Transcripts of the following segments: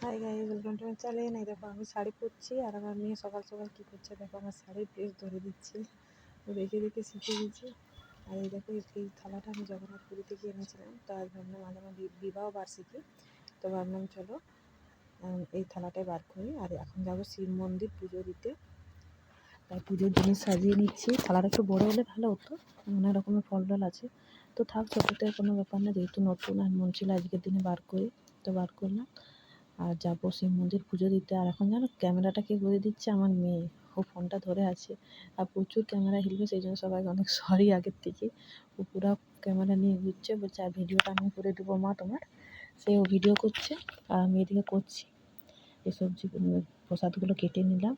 Hi guys, welcome to my channel. এই দেখো আমি শাড়ি পরছি আর আমার মেয়ে সকাল সকাল কী করছে দেখো, আমার শাড়ির পেজ ধরে দিচ্ছে। ও দেখে দেখে শিখে গেছি। আর এই দেখো এই থালাটা আমি জগন্নাথ পুরী থেকে এনেছিলাম, তো আজ ভাবলাম আজ আমার বিবাহ বার্ষিকী, তো ভাবলাম চলো এই থালাটাই বার করি। আর এখন যাবো শিব মন্দির পুজো দিতে, তাই পুজোর জিনিস সাজিয়ে নিচ্ছি। থালাটা একটু বড়ো হলে ভালো হতো, অনেক রকমের ফল টল আছে, তো থাক ছোটোতে কোনো ব্যাপার না, যেহেতু নতুন আর মন ছিল আজকের দিনে বার করি, তো বার করলাম। আর যাবো শিব মন্দির পুজো দিতে। আর এখন জানো ক্যামেরাটা কে করে দিচ্ছে? আমার মেয়ে। ও ফোনটা ধরে আছে আর প্রচুর ক্যামেরা হিলবে, সেই জন্য সবাইকে অনেক সরি আগের থেকে। ও পুরো ক্যামেরা নিয়ে ঘুরছে, বলছে আর ভিডিওটা আমি করে দেবো মা তোমার। সে ও ভিডিও করছে আর আমি এদিকে করছি। এই সবজি প্রসাদগুলো কেটে নিলাম।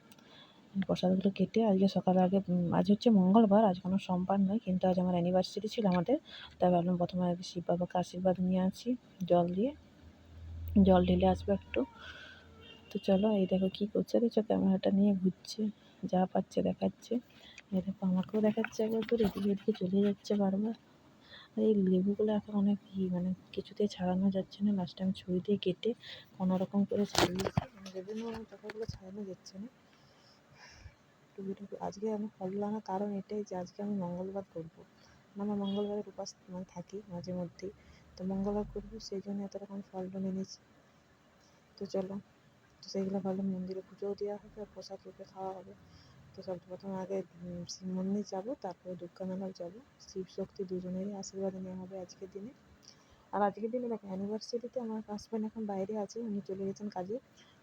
প্রসাদগুলো কেটে আজকে সকালে আগে, আজ হচ্ছে মঙ্গলবার, আজ কোনো সোমবার নয়, কিন্তু আজ আমার অ্যানিভার্সারি ছিল আমাদের, তাই ভাবলাম প্রথমে আগে শিব বাবাকে আশীর্বাদ নিয়ে আসি জল দিয়ে। জল ঢেলে আসবো একটু। তো চলো, এই দেখো কী করছে দেখছো, ক্যামেরাটা নিয়ে ঘুরছে, যা পাচ্ছে দেখাচ্ছে। এই দেখো আমাকেও দেখাচ্ছে একবার করে, এদিকে এদিকে চলে যাচ্ছে বারবার। আর এই লেবুগুলো এখন অনেক মানে কিছুতেই ছাড়ানো যাচ্ছে না, লাস্ট টাইম ছুরি দিয়ে কেটে কোনো রকম করে ছাড়িয়েছি, লেবু টাকাগুলো ছাড়ানো যাচ্ছে না। টুকিটুকি আজকে আমি ফল আনার কারণ এটাই যে আজকে আমি মঙ্গলবার করবো, আমার মঙ্গলবারের উপাস মানে থাকি মাঝে মধ্যেই, তো মঙ্গলবার করবো, সেই জন্য এত রকম ফল টল এনেছি। তো চলো, তো সেইগুলো ভাবলাম মন্দিরে পুজোও দেওয়া হবে আর প্রসাদ রূপে খাওয়া হবে। তো সর্বপ্রথম আগে শিব মন্দির যাবো, তারপরে দুর্গা মেলাও যাবো। শিব শক্তি দুজনেরই আশীর্বাদ নেওয়া হবে আজকের দিনে। আর আজকের দিনে দেখো অ্যানিভার্সারিতে আমার হাজব্যান্ড এখন বাইরে আছে, উনি চলে গেছেন কাজে,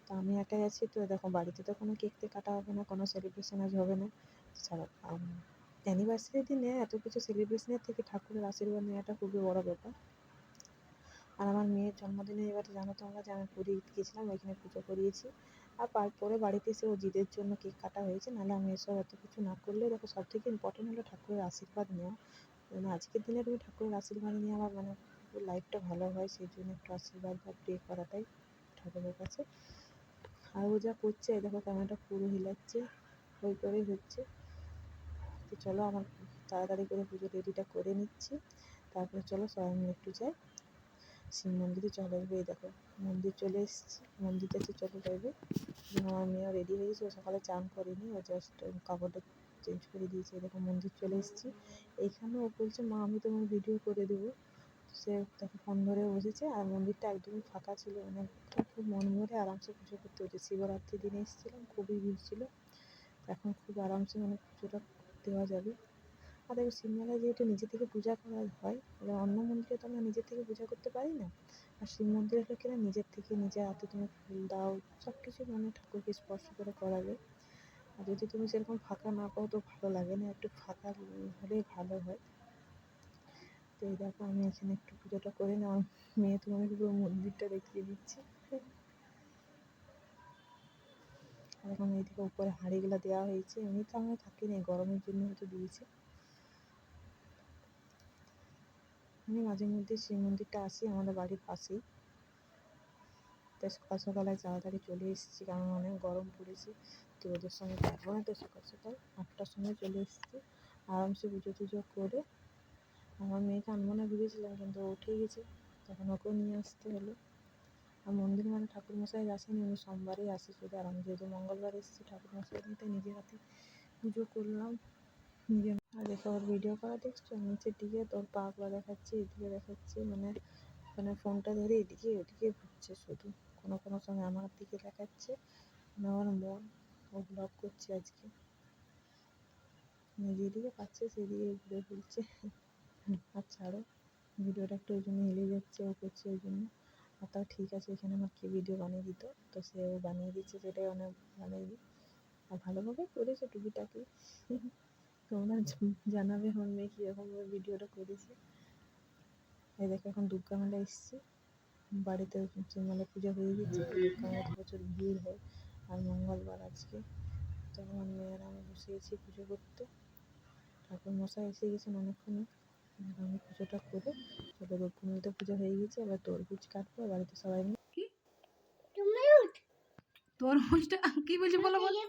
তো আমি একাই আছি। তো দেখো বাড়িতে তো কোনো কেক টেক কাটা হবে না, কোনো সেলিব্রেশন আজ হবে না। ছাড়া অ্যানিভার্সারির দিনে এত কিছু সেলিব্রেশনের থেকে ঠাকুরের আশীর্বাদ নেওয়াটা খুবই বড় ব্যাপার। আর আমার মেয়ের জন্মদিনে এবারে জানো তোমরা যে আমি পুরী গেছিলাম, ওইখানে পুজো করিয়েছি। আর তারপরে বাড়িতে এসে ও জিদের জন্য কেক কাটা হয়েছে, নাহলে আমি এসব এত কিছু না করলেও দেখো সব থেকে ইম্পর্টেন্ট হলো ঠাকুরের আশীর্বাদ নেওয়া। মানে আজকের দিনে তুমি ঠাকুরের আশীর্বাদ নিয়ে আমার মানে লাইফটা ভালো হয়, সেই জন্য একটু আশীর্বাদ বা প্রে করাটাই ঠাকুরের কাছে। আর ও যা করছে এই দেখো ক্যামেরাটা পুরো হিলাচ্ছে, ওই করেই হচ্ছে। তো চলো আমার তাড়াতাড়ি করে পুজো রেডিটা করে নিচ্ছি, তারপরে চলো সবাই মিলে একটু যাই শিব মন্দিরে। চলে আসবে, এই দেখো মন্দির চলে এসেছি, মন্দির যাচ্ছি, চলে যাবে। আমার মেয়েও রেডি হয়েছে, ও সকালে চান করেনি, ও জাস্ট কাপড়টা চেঞ্জ করে দিয়েছে। এরকম মন্দির চলে এসেছি, এইখানে ও বলছে মা আমি তোমার ভিডিও করে দেবো। সে তাকে ফোন ধরে বসেছে, আর মন্দিরটা একদমই ফাঁকা ছিল, মানে খুব মন ভরে আরামসে পুজো করতে হচ্ছে। শিবরাত্রির দিনে এসেছিলাম, খুবই ভিড় ছিল, এখন খুব আরামসে মানে পুজোটা দেওয়া যাবে। আর দেখো শিবমেলায় যেহেতু নিজে থেকে পূজা করা হয়, এবার অন্য মন্দিরে তো আমরা নিজের থেকে পূজা করতে পারি না, আর শিব মন্দিরে হলে কিনা নিজের থেকে নিজের হাতে তুমি ফুল দাও, সব কিছু মানে ঠাকুরকে স্পর্শ করে করাবে। আর যদি তুমি সেরকম ফাঁকা না পাও তো ভালো লাগে না, একটু ফাঁকা হলেই ভালো হয়। তো এই দেখো আমি এখানে একটু পুজোটা করে নিই, আমার মেয়ে তোমাকে পুরো মন্দিরটা দেখিয়ে দিচ্ছি। আর এখন এইদিকে উপরে হাঁড়িগুলো দেওয়া হয়েছে, এমনিতে আমরা থাকি না, গরমের জন্য হয়তো দিয়েছে। আমি মাঝে মধ্যে শিব মন্দিরটা আসি, আমাদের বাড়ির পাশেই, তাই সকাল সকালে তাড়াতাড়ি চলে এসেছি, কারণ অনেক গরম পড়েছে, তো ওদের সঙ্গে পারবো না, তো সকাল সকাল 8টার সময় চলে এসেছি। আরামসে পুজো টুজো করে আমার মেয়েকে আনবো না ভেবেছিলাম, কিন্তু ও উঠে গেছে, তখন ওকেও নিয়ে আসতে হলো। আর মন্দির মানে ঠাকুরমশাই আসেনি, উনি সোমবারেই আসে শুধু, আর আমি যেহেতু মঙ্গলবার এসেছি ঠাকুরমশাই নিতে নিজের হাতে পুজো করলাম নিজে। আর দেখো ওর ভিডিও করা দেখছো, নিচের দিকে তোর পাগুলো দেখাচ্ছে, এদিকে দেখাচ্ছে, মানে মানে ফোনটা ধরে এদিকে ওদিকে ঘুরছে শুধু, কোনো কোনো সময় আমার দিকে দেখাচ্ছে, আমার মন ও ব্লগ করছে আজকে, যেদিকে পাচ্ছে সেদিকে ঘুরে ফেলছে। আর ছাড়ো, ভিডিওটা একটু ওই জন্য হেলে যাচ্ছে, ও করছে ওই জন্য। আর তাও ঠিক আছে, এখানে আমার কে ভিডিও বানিয়ে দিত, তো সেও বানিয়ে দিচ্ছে, সেটাই অনেক ভালোই। আর ভালোভাবে করেছে টুকিটাকি। তোমরা জানাবে আমার মেয়ে কীরকমভাবে ভিডিওটা করেছে। এই দেখো এখন দুর্গা মেলা এসেছি, বাড়িতে মানে পুজো হয়ে গেছে, দুর্গা মেলাতে প্রচুর ভিড় হয়, আর মঙ্গলবার আজকে, তো আমার মেয়েরা আমি বসিয়েছি পুজো করতে। ঠাকুর মশাই এসে গেছেন অনেকক্ষণে, আমি পুজোটা করে চলো দুর্গা মেলাতে পুজো হয়ে গেছে, এবার তরমুজ কাটবো বাড়িতে সবাই মিলে। কি তরমুজটা কি বলছি বলো বলো।